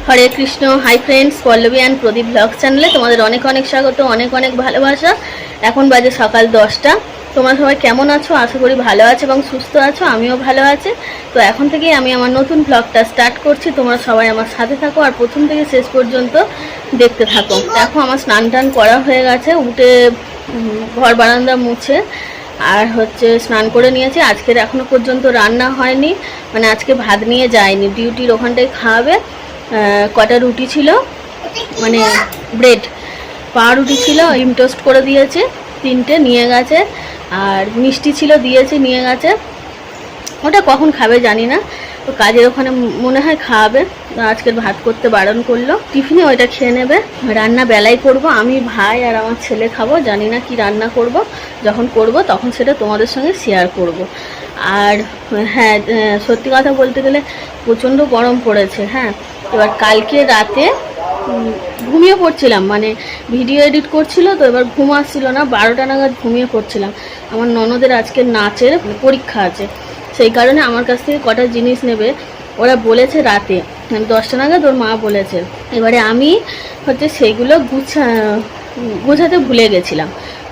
Hare Krishna. Hi friends, Pallavi and Pradeep blog চ্যানেলে তোমাদের অনেক অনেক স্বাগত, অনেক অনেক ভালোবাসা। এখন বাজে সকাল 10টা। তোমরা সবাই কেমন আছো? আশা করি ভালো আছো এবং সুস্থ আছো। আমিও ভালো আছি। তো এখন থেকেই আমি আমার নতুন ব্লগটা স্টার্ট করছি। তোমরা সবাই আমার সাথে থাকো আর প্রথম থেকে শেষ পর্যন্ত দেখতে থাকো। দেখো আমার স্নান টান করা হয়ে গেছে, উঠে ঘর বারান্দা মুছে আর স্নান করে নিয়েছি। আজকের এখনো পর্যন্ত রান্না হয়নি, মানে আজকে ভাত নিয়ে যায়নি, ডিউটির ওখানটায় খাওয়াবে। কটা রুটি ছিল, মানে ব্রেড পাউরুটি ছিল, ডিম টোস্ট করে দিয়েছে, 3টে নিয়ে গেছে। আর মিষ্টি ছিল, দিয়েছে, নিয়ে গেছে। ওটা কখন খাবে জানি না, তো কাজের ওখানে মনে হয় খাওয়াবে। আজকের ভাত করতে বারণ করলো, টিফিনে ওইটা খেয়ে নেবে। রান্না বেলায় করব, আমি ভাই আর আমার ছেলে খাবো। জানি না কি রান্না করব, যখন করব তখন সেটা তোমাদের সঙ্গে শেয়ার করব। আর হ্যাঁ, সত্যি কথা বলতে গেলে প্রচণ্ড গরম পড়েছে। হ্যাঁ, এবার কালকে রাতে ঘুমিয়ে পড়ছিলাম, মানে ভিডিও এডিট করছিল তো, এবার ঘুম আসছিল না, 12টা নাগাদ ঘুমিয়ে পড়ছিলাম। আমার ননদের আজকে নাচের পরীক্ষা আছে, সেই কারণে আমার কাছ থেকে কটা জিনিস নেবে ওরা বলেছে রাতে, 10টা নাগাদ ওর মা বলেছে। এবারে আমি সেইগুলো গুছাতে ভুলে গেছিলাম,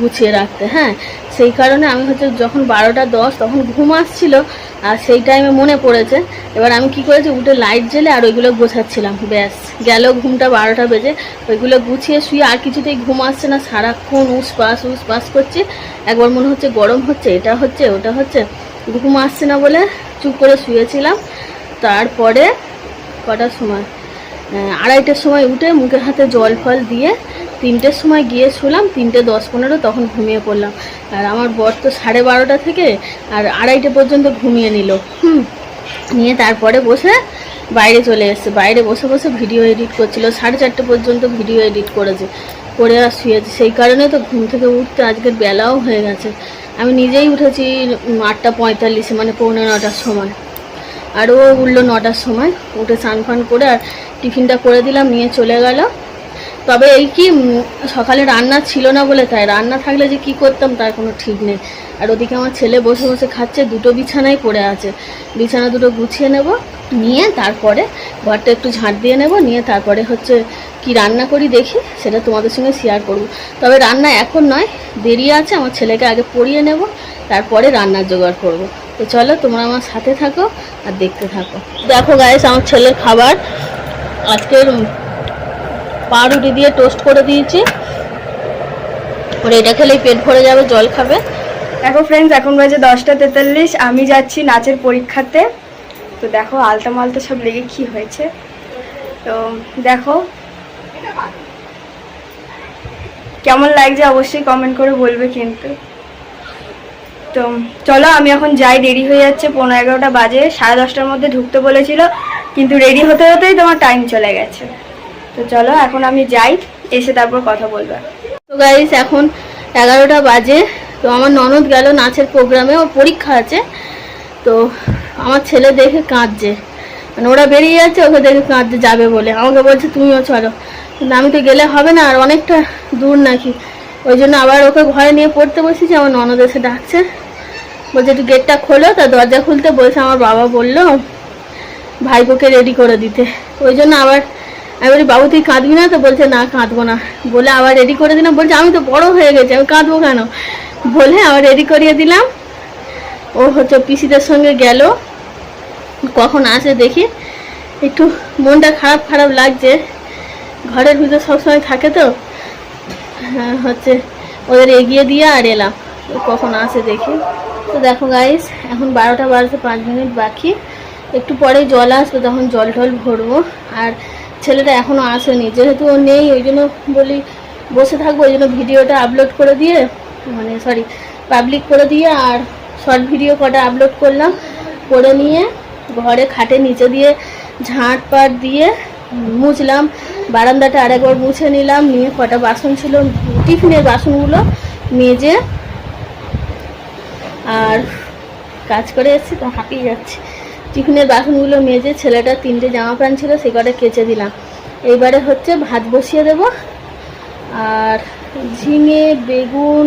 গুছিয়ে রাখতে। হ্যাঁ, সেই কারণে আমি যখন 12টা 10 তখন ঘুম আসছিল, আর সেই টাইমে মনে পড়েছে। এবার আমি কি করেছি, উঠে লাইট জ্বেলে আর ওইগুলো গোছাচ্ছিলাম। ব্যাস গেল ঘুমটা, 12টা বেজে। ওইগুলো গুছিয়ে শুয়ে আর কিছুতেই ঘুম আসছে না, সারাক্ষণ উসপাস করছি। একবার মনে হচ্ছে গরম হচ্ছে, এটা হচ্ছে ওটা হচ্ছে, ঘুম আসছে না বলে চুপ করে শুয়েছিলাম। তারপরে কটার সময়, 2:30টার সময় উঠে মুখে হাতে জল ফল দিয়ে 3টের সময় গিয়ে শুলাম। 3টে 10-15 তখন ঘুমিয়ে পড়লাম। আর আমার বর তো 12:30 থেকে আর 2:30 পর্যন্ত ঘুমিয়ে নিল। নিয়ে তারপরে বসে বাইরে চলে এসছে, বাইরে বসে বসে ভিডিও এডিট করছিল। 4:30 পর্যন্ত ভিডিও এডিট করেছে, করে আর শুয়েছে। সেই কারণে তো ঘুম থেকে উঠতে আজকের বেলাও হয়ে গেছে। আমি নিজেই উঠেছি 8:45, মানে 8:45টার সময়। আর ও উঠলো 9টার সময়। উঠে স্নান ফান করে আর টিফিনটা করে দিলাম, নিয়ে চলে গেল। তবে এই কি, সকালে রান্না ছিল না বলে, তাই রান্না থাকলে যে কি করতাম তার কোনো ঠিক নেই। আর ওদিকে আমার ছেলে বসে বসে খাচ্ছে, 2টো বিছানায় পড়ে আছে। বিছানা 2টো গুছিয়ে নেব, নিয়ে তারপরে ঘরটা একটু ঝাঁট দিয়ে নেব, নিয়ে তারপরে কি রান্না করি দেখি, সেটা তোমাদের সঙ্গে শেয়ার করব। তবে রান্না এখন নয়, দেরি আছে। আমার ছেলেকে আগে পড়িয়ে নেব, তারপরে রান্নার জোগাড় করব। তো চলো তোমরা আমার সাথে থাকো আর দেখতে থাকো। দেখো গাইস, আমার ছেলের খাবার আজকের পাউরুটি দিয়ে টোস্ট করে দিয়েছি। ওর এটা খেলেই পেট ভরে যাবে, জল খাবে। দেখো ফ্রেন্ডস, এখন বাজে 10:43। আমি যাচ্ছি নাচের পরীক্ষাতে। তো দেখো আলতা মালতা সব লেগে কি হয়েছে। তো দেখো কেমন লাগছে অবশ্যই কমেন্ট করে বলবে কিন্তু। তো চলো আমি এখন যাই, দেরি হয়ে যাচ্ছে, 11:15 বাজে। 10:30টার মধ্যে ঢুকতে বলেছিল, কিন্তু রেডি হতে হতেই তোমার টাইম চলে গেছে। তো চলো এখন আমি যাই, এসে তারপর কথা বলবো। তো গাইস এখন 11টা বাজে। তো আমার ননদ গেল নাচের প্রোগ্রামে, ওর পরীক্ষা আছে। তো আমার ছেলে দেখে কাঁদছে, মানে ওরা বেরিয়ে যাচ্ছে, ওকে দেখে কাঁদতে যাবে বলে। আমাকে বলছে তুমিও চলো, কিন্তু আমি তো গেলে হবে না, আর অনেকটা দূর নাকি। ওই জন্য আবার ওকে ঘরে নিয়ে পড়তে বসেছি। আমার ননদ এসে ডাকছে, বলছে একটু গেটটা খোলো। তা দরজা খুলতে বলছে, আমার বাবা বললো ভাইপোকে রেডি করে দিতে। ওই জন্য আবার আমি বলি, বাবু তুই কাঁদবি না তো? বলছে না কাঁদবো না। বলে আবার রেডি করে দিলাম। বলছে আমি তো বড় হয়ে গেছি, আমি কাঁদবো কেন? বলে আবার রেডি করিয়ে দিলাম। ও পিসিদের সঙ্গে গেল, কখন আসে দেখি। একটু মনটা খারাপ খারাপ লাগছে, ঘরের ভিতর সবসময় থাকে তো। ওদের এগিয়ে দিয়ে আর এলাম, কখন আসে দেখি। তো দেখো গাইস, এখন 12টা বাজতে 5 মিনিট বাকি। একটু পরে জল আসবে, তখন জল টল ভরবো। আর ছেলেটা এখনও আসেনি, যেহেতু ও নেই ওই জন্য বলি বসে থাকবো। ওই জন্য ভিডিওটা আপলোড করে দিয়ে, মানে পাবলিক করে দিয়ে আর শর্ট ভিডিও কটা আপলোড করলাম। করে নিয়ে ঘরে খাটে নিচে দিয়ে ঝাঁট পাট দিয়ে মুছলাম। বারান্দাটা আরেকবার মুছে নিলাম। নিয়ে কটা বাসন ছিল, টিফিনের বাসনগুলো মেজে আর কাজ করে এসেছি তো হাঁপিয়ে যাচ্ছে। টিফিনের বাসনগুলো মেজে ছেলেটার 3টে জামা প্যান্ট ছিল, সে কটা কেচে দিলাম। এইবারে ভাত বসিয়ে দেব। আর ঝিঙে, বেগুন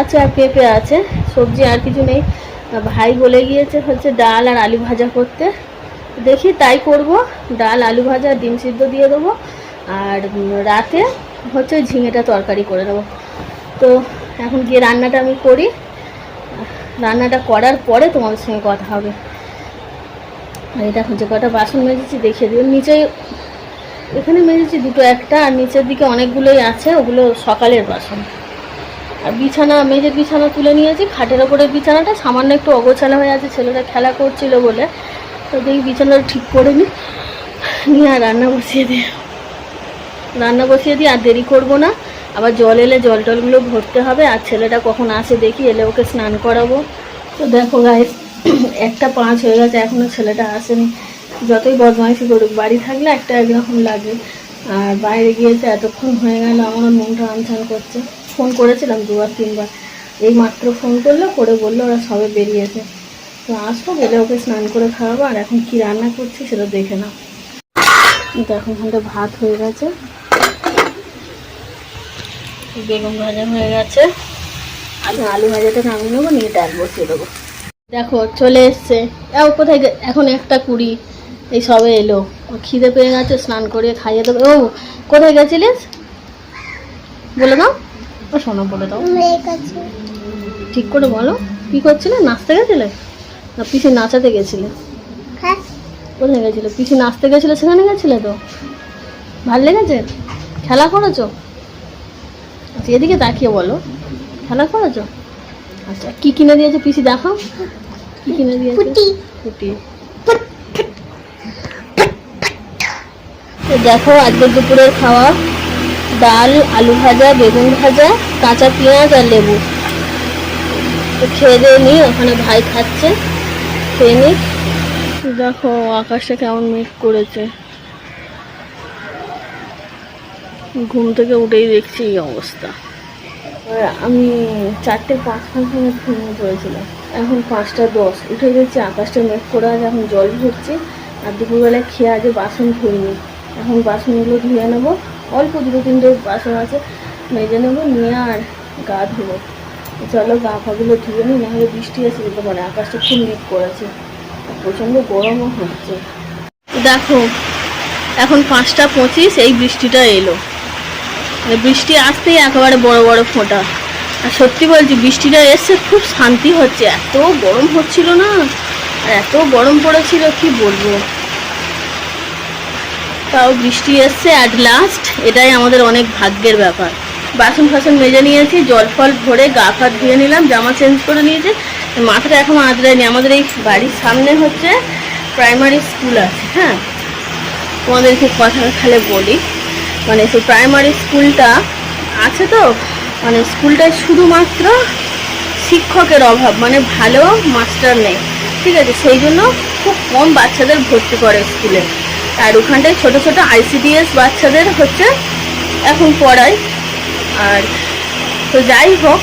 আছে আর পেঁপে আছে, সবজি আর কিছু নেই। ভাই বলে গিয়েছে ডাল আর আলু ভাজা করতে। দেখি তাই করব। ডাল, আলু ভাজা, ডিম সিদ্ধ দিয়ে দেবো। আর রাতে হচ্ছে ঝিঙেটা তরকারি করে দেবো। তো এখন গিয়ে রান্নাটা আমি করি, রান্নাটা করার পরে তোমাদের সঙ্গে কথা হবে। আর এটা যে কটা বাসন মেজেছি দেখিয়ে দিও। নিচে এখানে মেজেছি দুটো, একটা, আর নিচের দিকে অনেকগুলোই আছে, ওগুলো সকালের বাসন। আর বিছানা, মেঝের বিছানা তুলে নিয়েছি। খাটের ওপরের বিছানাটা সামান্য একটু অগোছালো হয়ে আছে, ছেলেটা খেলা করছিল বলে। তো দেখি বিছানাটা ঠিক করে নিয়ে আর রান্না বসিয়ে দিই। আর দেরি করব না, আবার জল এলে জল টলগুলো ভরতে হবে। আর ছেলেটা কখন আসে দেখি, এলে ওকে স্নান করাবো। তো দেখো গাইস, 1:05 হয়ে গেছে, এখনও ছেলেটা আসেনি। যতই বদমাইশি করুক, বাড়ি থাকলে একটা একরকম লাগে, আর বাইরে গিয়েছে এতক্ষণ হয়ে গেল, আমারও মনটা আনছান করছে। ফোন করেছিলাম 2-3 বার, এই মাত্র ফোন করে বললো ওরা সবে বেরিয়েছে। তো আসবো, গেলে ওকে স্নান করে খাওয়াবো। আর এখন কি রান্না করছি সেটা দেখে নাও। এখন ওখানটা ভাত হয়ে গেছে, বেগুন ভাজা হয়ে গেছে, আলু ভাজাটা নামিয়ে নেবো, নিয়ে ডাল বসিয়ে দেবো। দেখো চলে এসছে। কোথায় এখন 1:20, এই সবে এলো। খিদে পেয়ে গেছে, স্নান করে খাইয়ে দেবো। ও কোথায় গেছিলিস বলে দাও, ও শোনো বলে দাও ঠিক করে বলো। কি করছিলে? নাচতে গেছিলে না পিসি নাচাতে গেছিলে? কোথায় গেছিলে? পিসি নাচতে গেছিলে, সেখানে গেছিলে? তো ভালো লেগেছে? খেলা করেছো? আচ্ছা এদিকে তাকিয়ে বলো, খেলা করেছো? আচ্ছা কি কিনে দিয়েছে পিসি দেখাও, কি কিনে দিয়েছে? পুটি। তো দেখো আজকে দুপুরের খাওয়া, ডাল, আলু ভাজা, বেগুন ভাজা, কাঁচা পেঁয়াজ আর লেবু। তো খেয়ে দিয়ে নিই, ওখানে ভাই খাচ্ছে, খেয়ে নিই। দেখো আকাশটা কেমন মেঘ করেছে, ঘুম থেকে উঠেই দেখছি এই অবস্থা। আমি 4:05 সময় ঘুমিয়ে পড়েছিলাম, এখন 5:10 উঠে গেছি, আকাশটা মেঘ করে আছে, এখন জল ভরছি। আর দুপুরবেলায় খেয়ে আগে বাসন ধুইনি, এখন বাসনগুলো ধুয়ে নেবো। অল্প 2-3টে বাসন আছে, মেজে নেবো, নিয়ে আর গা ধুবো। চলো গা ফাগুলো ধুয়ে নিই, নাহলে বৃষ্টি এসে যেতে পারে। আকাশটা খুব মেঘ করেছে, প্রচণ্ড গরমও হচ্ছে। দেখো এখন 5:25, এই বৃষ্টিটা এলো। বৃষ্টি আসতেই একেবারে বড় বড় ফোঁটা। আর সত্যি বলছি বৃষ্টিটা এসে খুব শান্তি হচ্ছে, এত গরম হচ্ছিল না, আর এত গরম পড়েছিল কি বলবো। তাও বৃষ্টি এসছে অ্যাট লাস্ট, এটাই আমাদের অনেক ভাগ্যের ব্যাপার। বাসন ফাসন মেজে নিয়েছি, জল ফল ভরে গা ফাত ধুয়ে নিলাম, জামা চেঞ্জ করে নিয়েছি, মাথাটা এখনো আঁচড়ায়নি। আমাদের এই বাড়ির সামনে হচ্ছে প্রাইমারি স্কুল আছে। হ্যাঁ তোমাদেরকে কথা খালে বলি, মানে সেই প্রাইমারি স্কুলটা আছে, তো মানে স্কুলটায় শুধুমাত্র শিক্ষকের অভাব, মানে ভালো মাস্টার নেই, ঠিক আছে, সেই জন্য খুব কম বাচ্চাদের ভর্তি করে স্কুলে। আর ওখানটায় ছোট ছোট ICDS বাচ্চাদের হচ্ছে এখন পড়ায়। আর তো যাই হোক,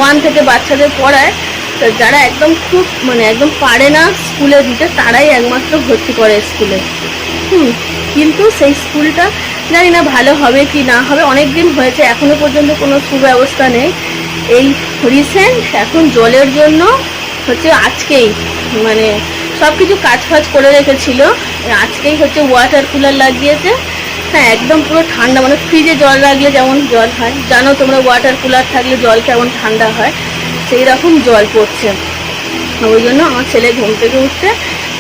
1 থেকে বাচ্চাদের পড়ায়। তো যারা একদম খুব মানে একদম পারে না স্কুলে দিতে, তারাই একমাত্র ভর্তি করে স্কুলে। কিন্তু সেই স্কুলটা জানি না ভালো হবে কি না হবে, অনেক দিন হয়েছে, এখনো পর্যন্ত কোনো সুব্যবস্থা নেই। এই রিসেন্ট এখন জলের জন্য হচ্ছে আজকেই মানে সব কিছু কাজ ফাজ করে রেখেছিল, আজকেই হচ্ছে ওয়াটার কুলার লাগিয়েছে। হ্যাঁ একদম পুরো ঠান্ডা, মানে ফ্রিজে জল রাখলে যেমন জল হয়, জানো তোমরা ওয়াটার কুলার থাকলে জল কেমন ঠান্ডা হয়, সেই রকম জল পড়ছে। ওই জন্য আমার ছেলে ঘুম থেকে উঠতে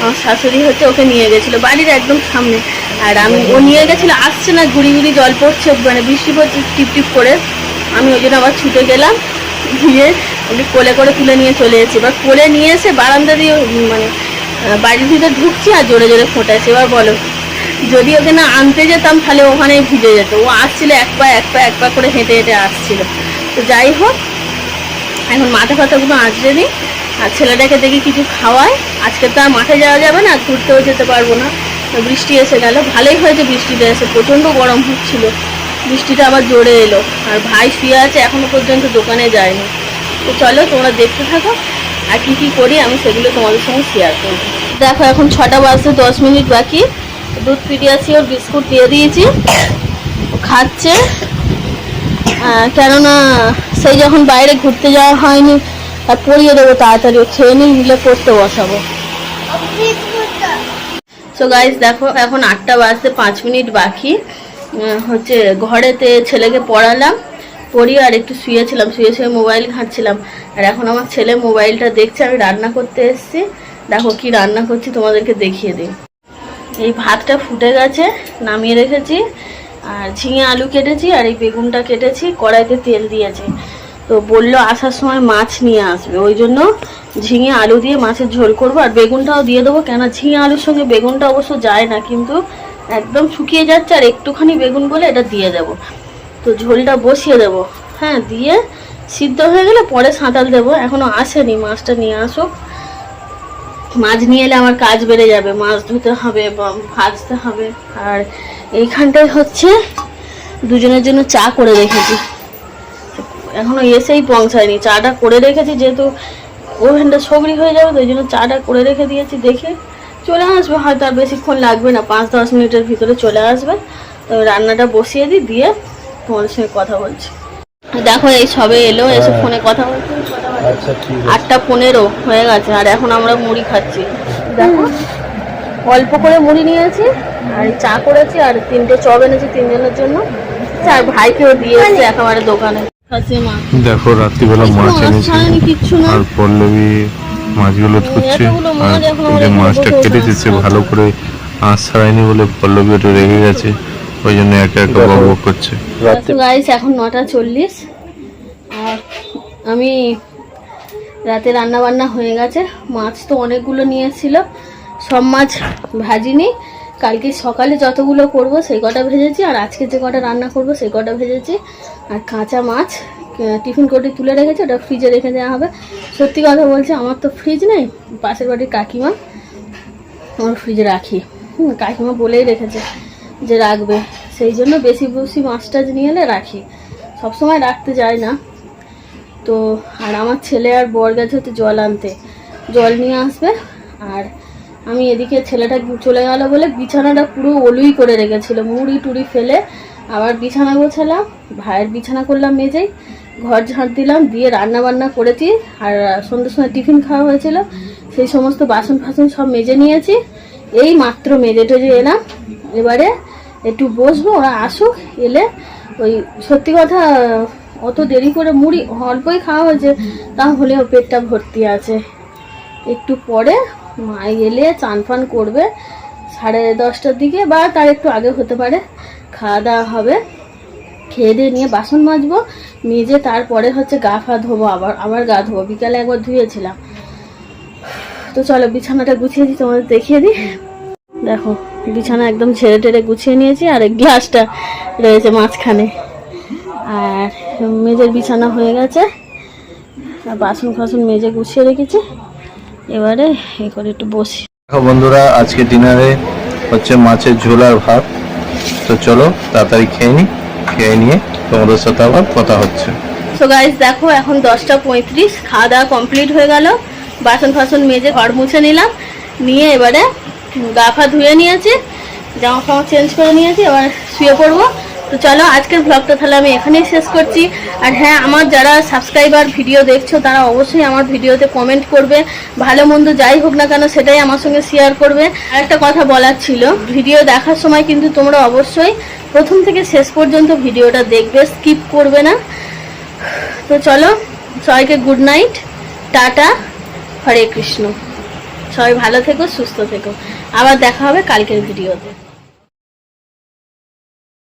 আমার শাশুড়ি হচ্ছে ওকে নিয়ে গেছিলো বাড়ির একদম সামনে। আর ও নিয়ে গেছিলো, আসছে না, ঘুরি ঘুরি জল পড়ছে, মানে বৃষ্টি পড়ছে টিপ টিপ করে। আমি ওই জন্য আবার ছুটে গেলাম, গিয়ে ওকে কোলে করে তুলে নিয়ে চলে এসেছি। এবার কোলে নিয়ে এসে বারান্দা দিয়ে মানে বাড়ির ভিতরে ঢুকছি, আর জোরে জোরে ফোটাচ্ছে। এবার বলো, যদি ওকে না আনতে যেতাম তাহলে ওখানেই ভিজে যেত। ও আসছিল এক পা করে হেঁটে হেঁটে আসছিল। তো যাই হোক, এখন মাথা ফাথাগুলো আঁচড়ে নিই, আর ছেলেটাকে দেখি কিছু খাওয়ায়। আজকে তো আর মাঠে যাওয়া যাবে না, ঘুরতেও যেতে পারবো না, বৃষ্টি এসে গেল। ভালোই হয়েছে বৃষ্টিটা এসে, প্রচণ্ড গরম হচ্ছিল, বৃষ্টিটা আবার জোরে এলো। আর ভাই শুয়ে আছে, এখনো পর্যন্ত দোকানে যায়নি। তো চলো তোমরা দেখতে থাকো, আর কি কি করি আমি সেগুলো তোমাদের সঙ্গে শেয়ার করবো। দেখো এখন 6টা বাজতে 10 মিনিট বাকি, দুধ পিডিয়াশিওর বিস্কুট দিয়ে দিয়েছি, খাচ্ছে। কেননা সেই যখন বাইরে ঘুরতে যাওয়া হয়নি, আর পরিয়ে দেবো তাড়াতাড়ি, ও খেয়ে নিলে পড়তে বসাবো। সো গাইস দেখো এখন 8টা বাজতে 5 মিনিট বাকি। হচ্ছে ঘরেতে ছেলেকে পড়ালাম, পড়ি আর একটু শুয়েছিলাম, শুয়ে মোবাইল ঘাঁটছিলাম। আর এখন আমার ছেলে মোবাইলটা দেখছে, আমি রান্না করতে এসেছি। দেখো কি রান্না করছি তোমাদেরকে দেখিয়ে দিই। এই ভাতটা ফুটে গেছে, নামিয়ে রেখেছি। আর ঝিঙে আলু কেটেছি আর এই বেগুনটা কেটেছি, কড়াইতে তেল দিয়েছি। তো বললো আসার সময় মাছ নিয়ে আসবে, ওই জন্য ঝিঙে আলু দিয়ে মাছের ঝোল করবো। আর বেগুনটাও দিয়ে দেবো, কেন ঝিঙে আলুর সঙ্গে বেগুনটা অবশ্য যায় না, কিন্তু একদম শুকিয়ে যাচ্ছে। আর একটুখানি বেগুন বলে এটা দিয়ে দেবো। তো ঝোলটা বসিয়ে দেবো, হ্যাঁ, দিয়ে সিদ্ধ হয়ে গেলে পরে সাঁতাল দেবো। এখনও আসেনি, মাছটা নিয়ে আসুক। মাছ নিয়ে এলে আমার কাজ বেড়ে যাবে, মাছ ধুতে হবে, ভাজতে হবে। আর এইখানটায় হচ্ছে দুজনের জন্য চা করে রেখেছি, এখনো এসেই পৌঁছায়নি। চাটা করে রেখেছি, যেহেতু ওভেনটা সবরি হয়ে যাবে, তো ওই জন্য চাটা করে রেখে দিয়েছি। দেখে চলে আসবে, হয়তো আর বেশিক্ষণ লাগবে না, 5-10 মিনিটের ভিতরে চলে আসবে। তো রান্নাটা বসিয়ে দিই, দিয়ে তোমাদের সঙ্গে কথা বলছি। দেখো এই সবে এলো, এসে ফোনে কথা বলছি। 8টা 15 হয়ে গেছে, আর এখন আমরা মুড়ি খাচ্ছি। দেখো অল্প করে মুড়ি নিয়েছি, আর চা করেছি, আর 3টে চপ এনেছি 3 জনের জন্য। আর ভাইকেও দিয়েছি একেবারে দোকানে। দেখো রাত্রিবেলা মাছ এনেছি, আর পল্লবী মাছগুলো ধুচ্ছে। আর যে মাছটা কেটেছে সে ভালো করে আঁশ ছাড়ায়নি বলে পল্লবী ওটা রেগে গেছে, ওই জন্য একে একে বকবক করছে। গাইস এখন 9টা 40, আর আমি রাতে রান্না বান্না হয়ে গেছে। মাছ তো অনেকগুলো নিয়েছিল, সব মাছ ভাজিনি। কালকে সকালে যতগুলো করব সেই কটা ভেজেছি, আর আজকে যে কটা রান্না করব সেই কটা ভেজেছি। আর কাঁচা মাছ টিফিন কোটে তুলে রেখেছি, ওটা ফ্রিজে রেখে দেওয়া হবে। সত্যি কথা বলছি, আমার তো ফ্রিজ নেই, পাশের বাড়ির কাকিমা আমার ফ্রিজে রাখি। কাকিমা বলেই রেখেছে যে রাখবে, সেই জন্য বেশি বেশি মাছ টাছ নিয়ে এলে রাখি, সবসময় রাখতে যায় না। তো আর আমার ছেলে আর বর গেছে হচ্ছে জল আনতে, জল নিয়ে আসবে। আর আমি এদিকে ছেলেটা চলে গেল বলে বিছানাটা পুরো অলুই করে রেখেছিল, মুড়ি টুড়ি ফেলে আবার বিছানা গোছালাম, ভাইয়ের বিছানা করলাম মেজেই, ঘর ঝাঁট দিলাম, দিয়ে রান্না বান্না করেছি। আর সন্ধ্যের সময় টিফিন খাওয়া হয়েছিল, সেই সমস্ত বাসন ফাসন সব মেজে নিয়েছি। এই মাত্র মেজে টেজে এলাম, এবারে একটু বসবো, ওরা আসুক, এলে ওই সত্যি কথা অত দেরি করে মুড়ি অল্পই খাওয়া হয়েছে, তাহলেও পেটটা ভর্তি আছে। একটু পরে মা এলে চান ফান করবে 10:30টার দিকে, বা তার একটু আগে হতে পারে। খাওয়া দাওয়া হবে, খেয়ে দিয়ে নিয়ে বাসন মাজবো, মেজে তারপরে হচ্ছে গা ফা ধোবো, আবার গা ধোবো। বিকালে একবার ধুয়েছিলাম। তো চলো বিছানাটা গুছিয়ে দিই, তোমাদের দেখিয়ে দিই। দেখো বিছানা একদম ঝেড়ে টেড়ে গুছিয়ে নিয়েছি, আর এই গ্লাসটা রয়েছে মাঝখানে। আর মেজের বিছানা হয়ে গেছে, আর বাসন ফাসন মেজে গুছিয়ে রেখেছি। এবারে এই করে একটু বসি। দেখো বন্ধুরা, আজকে ডিনারে হচ্ছে মাছের ঝোল আর ভাত। তো চলো তাড়াতাড়ি খেয়ে নিই, খেয়ে নিয়ে তোমাদের সাথে আবার কথা হচ্ছে। সো গাইস দেখো এখন 10টা 35, খাওয়া দাওয়া কমপ্লিট হয়ে গেল, বাসন ফাসন মেজে ঘর মুছে নিলাম, নিয়ে এবারে গা ফা ধুয়ে নিয়েছি, জামা ফামা চেঞ্জ করে নিয়েছি, এবার শুয়ে পড়বো। তো চলো আজকের ব্লগটা তাহলে আমি এখানেই শেষ করছি। আর হ্যাঁ, আমার যারা সাবস্ক্রাইবার ভিডিও দেখছো তারা অবশ্যই আমার ভিডিওতে কমেন্ট করবে, ভালো মন্দ যাই হোক না কেন সেটাই আমার সঙ্গে শেয়ার করবে। আর একটা কথা বলার ছিল, ভিডিও দেখার সময় কিন্তু তোমরা অবশ্যই প্রথম থেকে শেষ পর্যন্ত ভিডিওটা দেখবে, স্কিপ করবে না। তো চলো সবাইকে গুড নাইট, টাটা, হরে কৃষ্ণ। সবাই ভালো থেকো, সুস্থ থেকো। আবার দেখা হবে কালকের ভিডিওতে।